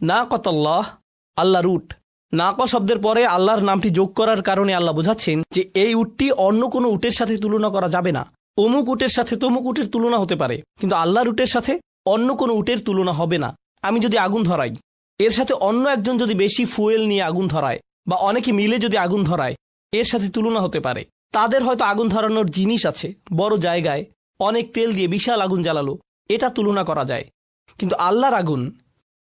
নাকাতাল্লাহ, আল্লাহর উট। নাকা শব্দের পরে আল্লাহর নামটি যোগ করার কারণে আল্লাহ বোঝাচ্ছেন যে এই উটটি অন্য কোনো উটের সাথে তুলনা করা যাবে না। অমুক উটের সাথে তমুক উটের তুলনা হতে পারে, কিন্তু আল্লাহর উটের সাথে অন্য কোনো উটের তুলনা হবে না। আমি যদি আগুন ধরাই, এর সাথে অন্য একজন যদি বেশি ফুয়েল নিয়ে আগুন ধরায় বা অনেকে মিলে যদি আগুন ধরায়, এর সাথে তুলনা হতে পারে। তাদের হয়তো আগুন ধরানোর জিনিস আছে, বড় জায়গায় অনেক তেল দিয়ে বিশাল আগুন জ্বালালো, এটা তুলনা করা যায়। কিন্তু আল্লাহর আগুন,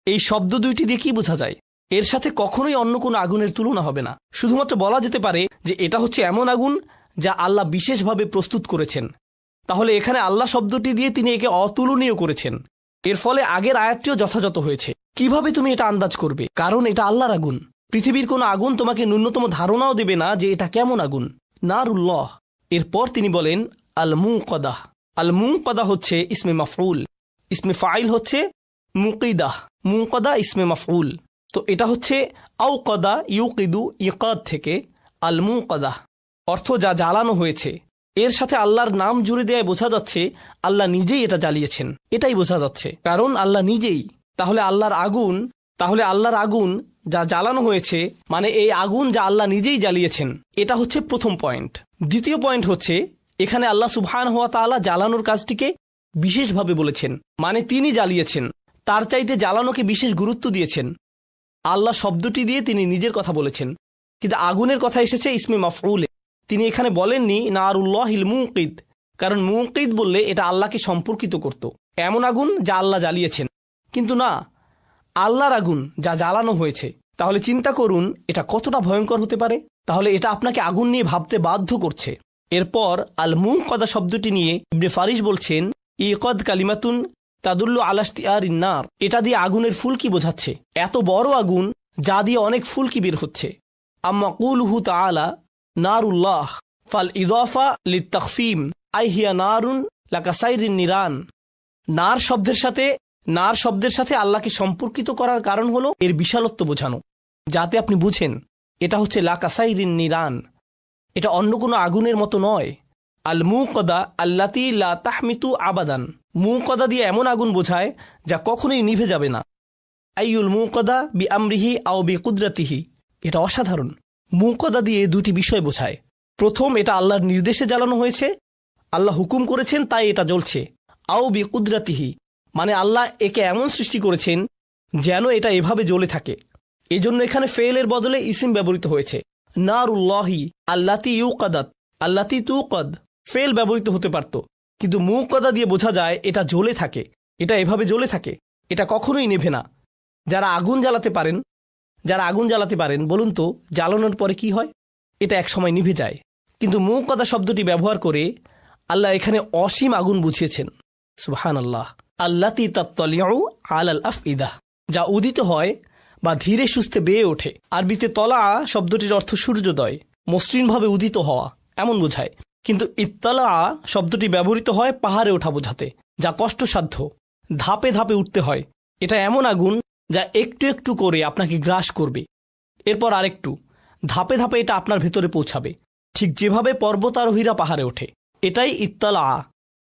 এই শব্দ দুইটি দিয়ে কি বোঝা যায়? এর সাথে কখনোই অন্য কোনো আগুনের তুলনা হবে না। শুধুমাত্র বলা যেতে পারে যে এটা হচ্ছে এমন আগুন যা আল্লাহ বিশেষভাবে প্রস্তুত করেছেন। তাহলে এখানে আল্লাহ শব্দটি দিয়ে তিনি একে অতুলনীয় করেছেন। এর ফলে আগের আয়াতটিও যথাযথ হয়েছে। কিভাবে তুমি এটা আন্দাজ করবে? কারণ এটা আল্লাহর আগুন। পৃথিবীর কোনো আগুন তোমাকে ন্যূনতম ধারণাও দেবে না যে এটা কেমন আগুন। নারুল্লাহ। এরপর তিনি বলেন আল মুকাদাহ। আল মুকাদাহ হচ্ছে ইসমে মাফউল, ইসমে ফাইল হচ্ছে মুকিদাহ। মুকাদা ইসমে মাফউল, তো এটা হচ্ছে আওকাদা ইউকিদু ইকাদ থেকে আল মুকাদাহ, অর্থ যা জ্বালানো হয়েছে। এর সাথে আল্লাহর নাম জুড়ে দেওয়ায় বোঝা যাচ্ছে আল্লাহ নিজেই এটা জ্বালিয়েছেন, এটাই বোঝা যাচ্ছে, কারণ আল্লাহ নিজেই। তাহলে আল্লাহর আগুন যা জ্বালানো হয়েছে, মানে এই আগুন যা আল্লাহ নিজেই জ্বালিয়েছেন, এটা হচ্ছে প্রথম পয়েন্ট। দ্বিতীয় পয়েন্ট হচ্ছে এখানে আল্লাহ সুবহানাহু ওয়া তাআলা জ্বালানোর কাজটিকে বিশেষভাবে বলেছেন, মানে তিনি জ্বালিয়েছেন, তার চাইতে জ্বালানোকে বিশেষ গুরুত্ব দিয়েছেন। আল্লাহ শব্দটি দিয়ে তিনি নিজের কথা বলেছেন, কিন্তু আগুনের কথা এসেছে ইসমে মাফউলে। তিনি এখানে বলেননি নারুল্লাহিল মুকিদ, কারণ মুকিদ বললে এটা আল্লাহকে সম্পর্কিত করত, এমন আগুন যা আল্লাহ জ্বালিয়েছেন। কিন্তু না, আল্লাহর আগুন যা জ্বালানো হয়েছে। তাহলে চিন্তা করুন এটা কতটা ভয়ঙ্কর হতে পারে। তাহলে এটা আপনাকে আগুন নিয়ে ভাবতে বাধ্য করছে। এরপর আল মুকাদা শব্দটি নিয়ে ইবনে ফারিস বলছেন ইকদ কালিমাতুন তাদুল্লু আলা ইশতিআরিন নার, এটা দিয়ে আগুনের ফুলকি বোঝাচ্ছে, এত বড় আগুন যা দিয়ে অনেক ফুলকি বের হচ্ছে। আম্মা কুলুহু তাআলা নারুল্লাহ ফাল ইদাফা লিতাখফিম আই হিয়া নারুন লাকাসাইরিন নিরান। নার শব্দের সাথে আল্লাহকে সম্পর্কিত করার কারণ হলো এর বিশালত্ব বোঝানো, যাতে আপনি বুঝেন এটা হচ্ছে লাকাসাইরিন নিরান, এটা অন্য কোনো আগুনের মতো নয়। আল মুকাদা আল্লাতি লা তাহমিতু আবাদান, মুকাদা দিয়ে এমন আগুন বোঝায় যা কখনোই নিভে যাবে না। আইয়ুল মুকাদা বি আমরিহি আও বি কুদরাতিহি, এটা অসাধারণ। মুকাদা দিয়ে দুটি বিষয় বোঝায়। প্রথম, এটা আল্লাহর নির্দেশে জ্বালানো হয়েছে, আল্লাহ হুকুম করেছেন তাই এটা জ্বলছে। আও বি কুদরাতিহি, মানে আল্লাহ একে এমন সৃষ্টি করেছেন যেন এটা এভাবে জ্বলে থাকে। এজন্য এখানে ফেলের বদলে ইসিম ব্যবহৃত হয়েছে। নারুল্লাহি আল্লাতি ইউকাদাত আল্লাতি তুকাদ, ফেল ব্যবহৃত হতে পারত, কিন্তু মুকাদা দিয়ে বোঝা যায় এটা জ্বলে থাকে, এটা এভাবে জ্বলে থাকে, এটা কখনোই নেভে না। যারা আগুন জ্বালাতে পারেন বলুন তো জ্বালানোর পরে কি হয়? এটা এক সময় নিভে যায়। কিন্তু মুকাদা শব্দটি ব্যবহার করে আল্লাহ এখানে অসীম আগুন বুঝিয়েছেন। সুবহানাল্লাহ। আল্লাতি তাত্তালিউ আলাল আফইদা, যা উদিত হয় বা ধীরে সুস্থে বেয়ে ওঠে। আরবিতে তলা শব্দটির অর্থ সূর্যোদয়, মসৃণভাবে উদিত হওয়া এমন বোঝায়। কিন্তু ইত্তালা শব্দটি ব্যবহৃত হয় পাহাড়ে ওঠা বোঝাতে, যা কষ্টসাধ্য, ধাপে ধাপে উঠতে হয়। এটা এমন আগুন যা একটু একটু করে আপনাকে গ্রাস করবে, এরপর আরেকটু, ধাপে ধাপে এটা আপনার ভেতরে পৌঁছাবে, ঠিক যেভাবে পর্বতারোহীরা পাহাড়ে ওঠে। এটাই ইত্তালা।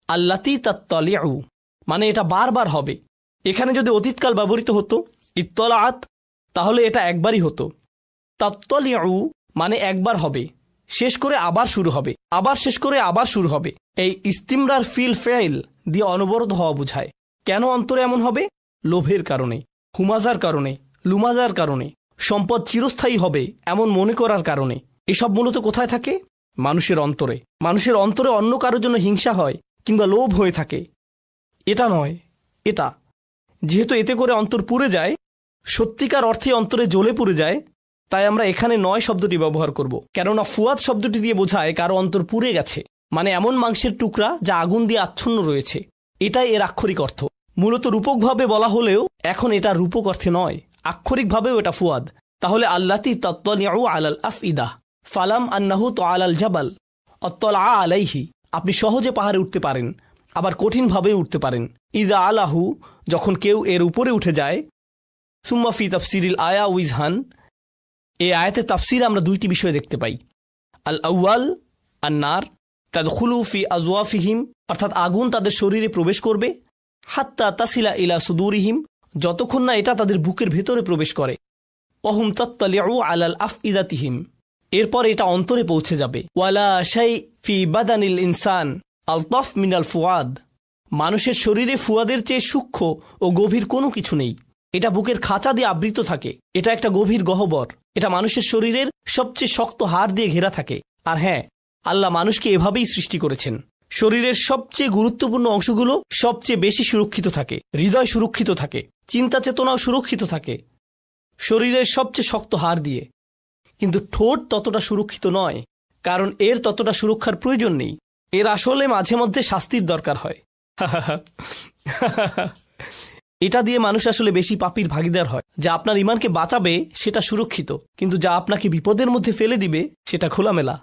আল্লাতি তাত্তালিউ মানে এটা বারবার হবে। এখানে যদি অতীতকাল ব্যবহৃত হতো ইত্তলাআত, তাহলে এটা একবারই হতো। তাত্তালিউ মানে একবার হবে, শেষ করে আবার শুরু হবে, আবার শেষ করে আবার শুরু হবে। এই ইস্তিমরার ফিল ফেইল দিয়ে অনবরত হওয়া বোঝায়। কেন অন্তরে এমন হবে? লোভের কারণে, হুমাজার কারণে, লুমাজার কারণে, সম্পদ চিরস্থায়ী হবে এমন মনে করার কারণে। এসব মূলত কোথায় থাকে? মানুষের অন্তরে। মানুষের অন্তরে অন্য কারোর জন্য হিংসা হয় কিংবা লোভ হয়ে থাকে। এটা নয়, এটা যেহেতু এতে করে অন্তর পুড়ে যায়, সত্যিকার অর্থে অন্তরে জ্বলে পুড়ে যায়, তাই আমরা এখানে নয় শব্দটি ব্যবহার করব। কেননা ফুয়াদ শব্দটি দিয়ে বোঝায় কারো অন্তর পুড়ে গেছে, মানে এমন মাংসের টুকরা যা আগুন দিয়ে আচ্ছন্ন রয়েছে। এটাই এর আক্ষরিক অর্থ। মূলত রূপকভাবে বলা হলেও এখন এটা রূপক অর্থে নয়, আক্ষরিকভাবেও এটা ফুয়াদ। তাহলে আল্লাতি তাত্তালিউ আলাল আফইদা ফালাম আন্নাহু তাআলাল জাবাল আত্তালা আলাইহি, আপনি সহজে পাহাড়ে উঠতে পারেন, আবার কঠিনভাবে উঠতে পারেন। ইদা আলাহু, যখন কেউ এর উপরে উঠে যায়। সুম্মা ফি তাফসিরিল আয়া উইজহান, এই আয়াতের তাফসির আমরা দুইটি বিষয় দেখতে পাই। আল আউয়াল আন্নার তাদখুলু ফি আজওয়াফিহিম, অর্থাৎ আগুন তাদের শরীরে প্রবেশ করবে। হাত্তা তাসিলা ইলা সুদুরিহিম, যতক্ষণ না এটা তাদের বুকের ভেতরে প্রবেশ করে। ওহুম তাত্তালিউ আলাল আফইদাতিহিম, এরপর এটা অন্তরে পৌঁছে যাবে। ওয়ালা শাই ফি বাদানিল ইনসান আলতাফ মিনাল ফুয়াদ, মানুষের শরীরে ফুয়াদের চেয়ে সূক্ষ্ম ও গভীর কোনো কিছু নেই। এটা বুকের খাঁচা দিয়ে আবৃত থাকে, এটা একটা গভীর গহ্বর, এটা মানুষের শরীরের সবচেয়ে শক্ত হাড় দিয়ে ঘেরা থাকে। আর হ্যাঁ, আল্লাহ মানুষকে এভাবেই সৃষ্টি করেছেন। শরীরের সবচেয়ে গুরুত্বপূর্ণ অংশগুলো সবচেয়ে বেশি সুরক্ষিত থাকে, হৃদয় সুরক্ষিত থাকে, চিন্তা চেতনাও সুরক্ষিত থাকে শরীরের সবচেয়ে শক্ত হাড় দিয়ে। কিন্তু ঠোঁট ততটা সুরক্ষিত নয়, কারণ এর ততটা সুরক্ষার প্রয়োজন নেই। এর আসলে মাঝে মধ্যে শাস্তির দরকার হয়। এটা দিয়ে মানুষ আসলে বেশি পাপীর ভাগীদার হয়। যা আপনার ঈমানকে বাঁচাবে সেটা সুরক্ষিত, কিন্তু যা আপনাকে বিপদের মধ্যে ফেলে দিবে সেটা খোলামেলা।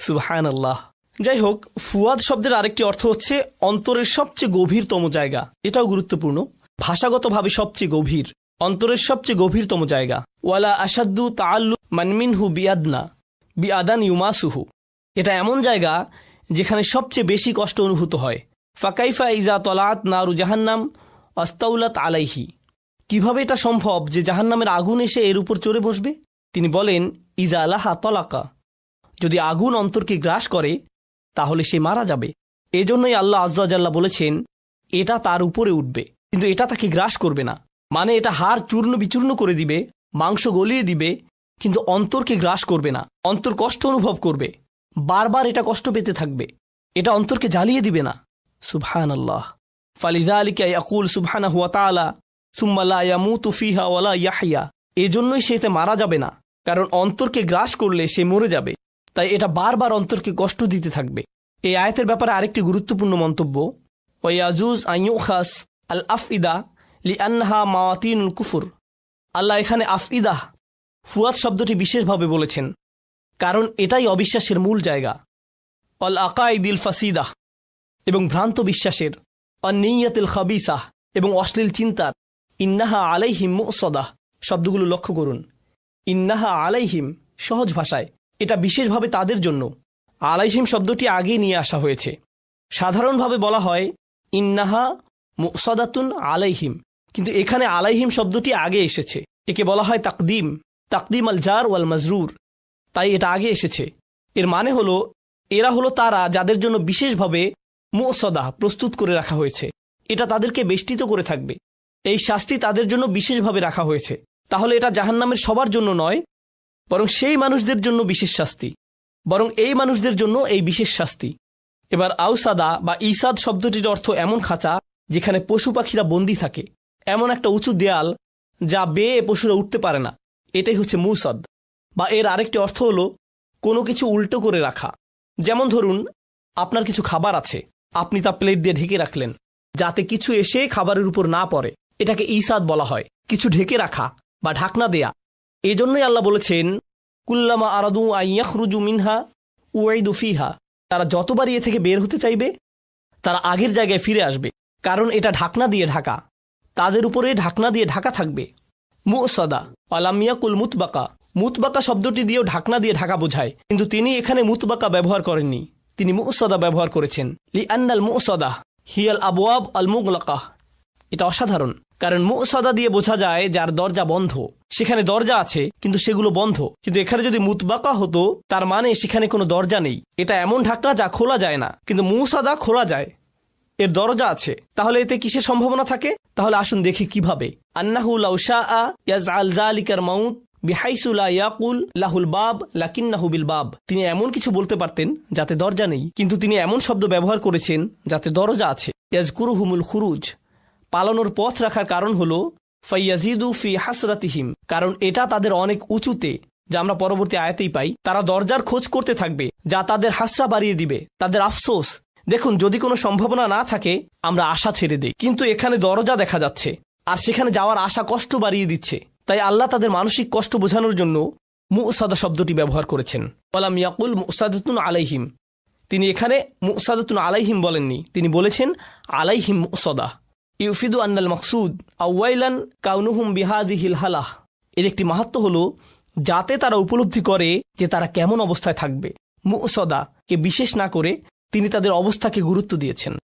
সুবহানাল্লাহ। যাই হোক, ফুয়াদ শব্দের আরেকটি অর্থ হচ্ছে অন্তরের সবচেয়ে গভীরতম জায়গা। এটাও গুরুত্বপূর্ণ, ভাষাগতভাবে সবচেয়ে গভীর, অন্তরের সবচেয়ে গভীরতম জায়গা। ওয়ালা আসাদ্দু তাআল্লু মানমিনহু বিআদান ইউমাসুহু, এটা এমন জায়গা যেখানে সবচেয়ে বেশি কষ্ট অনুভূত হয়। ফাকাইফা ইজা তলাত নারু জাহান্নাম আস্তাউলাত আলাইহি, কিভাবে এটা সম্ভব যে জাহান্নামের আগুন এসে এর উপর চড়ে বসবে? তিনি বলেন, ইজা লাহা তলাকা, যদি আগুন অন্তরকে গ্রাস করে তাহলে সে মারা যাবে। এজন্যই আল্লাহ আযজা ওয়া জাল্লা বলেছেন এটা তার উপরে উঠবে, কিন্তু এটা তাকে গ্রাস করবে না। মানে এটা হাড় চূর্ণ বিচূর্ণ করে দিবে, মাংস গলিয়ে দিবে, কিন্তু অন্তরকে গ্রাস করবে না। অন্তর কষ্ট অনুভব করবে, বারবার এটা কষ্ট পেতে থাকবে, এটা অন্তরকে জ্বালিয়ে দিবে না। সুবহানাল্লাহ। ফালিযালিকা ইয়াকুল সুবহানাহু ওয়া তাআলা সুম্মা লা ইয়ামুতু ফিহা ওয়া লা ইয়াহইয়া, এজন্যই সে এতে মারা যাবে না, কারণ অন্তরকে গ্রাস করলে সে মরে যাবে, তাই এটা বারবার অন্তরকে কষ্ট দিতে থাকবে। এই আয়াতের ব্যাপারে আরেকটি গুরুত্বপূর্ণ মন্তব্য, ওয়া ইয়াজুজ আন ইউখাস আল আফইদা লিআন্নাহা মাওয়াতিনুল কুফর। আল্লাহ এখানে আফইদাহ ফুয়াদ শব্দটি বিশেষভাবে বলেছেন, কারণ এটাই অবিশ্বাসের মূল জায়গা। অল আকাইদিল ফাসিদাহ, এবং ভ্রান্ত বিশ্বাসের, অনিয়াতিল খাবিসাহ, এবং অশ্লীল চিন্তার। ইন্নাহা আলাইহিম মুসদাহ শব্দগুলো লক্ষ্য করুন। ইন্নাহা আলাইহিম সহজ ভাষায়, এটা বিশেষভাবে তাদের জন্য। আলাইহিম শব্দটি আগেই নিয়ে আসা হয়েছে। সাধারণভাবে বলা হয় ইন্নাহা মুসদাতুন আলাইহিম, কিন্তু এখানে আলাইহিম শব্দটি আগে এসেছে। একে বলা হয় তাকদিম আল জার ওয়াল মাজরুর, তাই এটা আগে এসেছে। এর মানে হলো এরা হলো তারা যাদের জন্য বিশেষভাবে মুসদা প্রস্তুত করে রাখা হয়েছে, এটা তাদেরকে বেষ্টিত করে থাকবে। এই শাস্তি তাদের জন্য বিশেষভাবে রাখা হয়েছে। তাহলে এটা জাহান্নামের সবার জন্য নয়, বরং সেই মানুষদের জন্য বিশেষ শাস্তি, বরং এই মানুষদের জন্য এই বিশেষ শাস্তি। এবার আউসাদা বা ইসাদ শব্দটির অর্থ এমন খাঁচা যেখানে পশু পাখিরা বন্দী থাকে, এমন একটা উঁচু দেয়াল যা বেয়ে পশুরা উঠতে পারে না, এটাই হচ্ছে মুসাদ। বা এর আরেকটি অর্থ হলো কোনো কিছু উল্টো করে রাখা। যেমন ধরুন, আপনার কিছু খাবার আছে, আপনি তা প্লেট দিয়ে ঢেকে রাখলেন যাতে কিছু এসে খাবারের উপর না পড়ে, এটাকে ইসাদ বলা হয়, কিছু ঢেকে রাখা বা ঢাকনা দেয়া। এজন্যই আল্লাহ বলেছেন কুল্লামা আরাদু আন ইয়াখরুজু মিনহা উইদু ফিহা, তারা যতবার এ থেকে বের হতে চাইবে তারা আগের জায়গায় ফিরে আসবে, কারণ এটা ঢাকনা দিয়ে ঢাকা, তাদের উপরে ঢাকনা দিয়ে ঢাকা থাকবে। মুসাদা আলাম ইয়াকুল মুতবাকা শব্দটি দিয়েও ঢাকনা দিয়ে ঢাকা বোঝায়, কিন্তু তিনি এখানে মুতবাকা ব্যবহার করেননি, তিনি মুসাদা ব্যবহার করেছেন। লিআন্নাল মুসাদা হিয়াল আবওয়াব আল মুগলাকা, এটা অসাধারণ, কারণ মুসাদা দিয়ে বোঝা যায় যার দরজা বন্ধ, সেখানে দরজা আছে কিন্তু সেগুলো বন্ধ। কিন্তু এখানে যদি মুতবাকা হতো তার মানে সেখানে কোনো দরজা নেই, এটা এমন ঢাকনা যা খোলা যায় না, কিন্তু মুসাদা খোলা যায়, এর দরজা আছে। তাহলে এতে কিসের সম্ভাবনা থাকে? তাহলে আসুন দেখি কিভাবে। আন্নাহু লাউ শাআ ইয়াজআল যালিকার মাউত বিহাইসু লা ইয়াকুল লাহুল বাব লাকিন্নাহু বিল বাব, তিনি এমন কিছু বলতে পারতেন যাতে দরজা নেই, কিন্তু তিনি এমন শব্দ ব্যবহার করেছেন যাতে দরজা আছে। ইয়াজকুরুহুমুল খুরুজ, পালানোর পথ রাখার কারণ হলো ফাইয়াজিদু ফি হাসরাতিহিম, কারণ এটা তাদের অনেক উঁচুতে, যা আমরা পরবর্তী আয়াতেই পাই। তারা দরজার খোঁজ করতে থাকবে যা তাদের হাসরা বাড়িয়ে দিবে, তাদের আফসোস। দেখুন, যদি কোনো সম্ভাবনা না থাকে আমরা আশা ছেড়ে দেই, কিন্তু এখানে দরজা দেখা যাচ্ছে আর সেখানে যাওয়ার আশা কষ্ট বাড়িয়ে দিচ্ছে। তাই আল্লাহ তাদের মানসিক কষ্ট বোঝানোর জন্য মুসাদা শব্দটি ব্যবহার করেছেন। ওয়ালাম ইয়াকুল মুসাদাতুন আলাইহিম, তিনি এখানে মুসাদাতুন আলাইহিম বলেননি, তিনি বলেছেন আলাইহিম মুসাদা। ইউফিদু আন্নাল মাকসুদ আওয়াইলান কাউনুহুম বিহাযিহিল হালাহ, এর একটি মাহাত্ম্য হলো যাতে তারা উপলব্ধি করে যে তারা কেমন অবস্থায় থাকবে। মুসাদা কে বিশেষ না করে তিনি তাদের অবস্থাকে গুরুত্ব দিয়েছেন।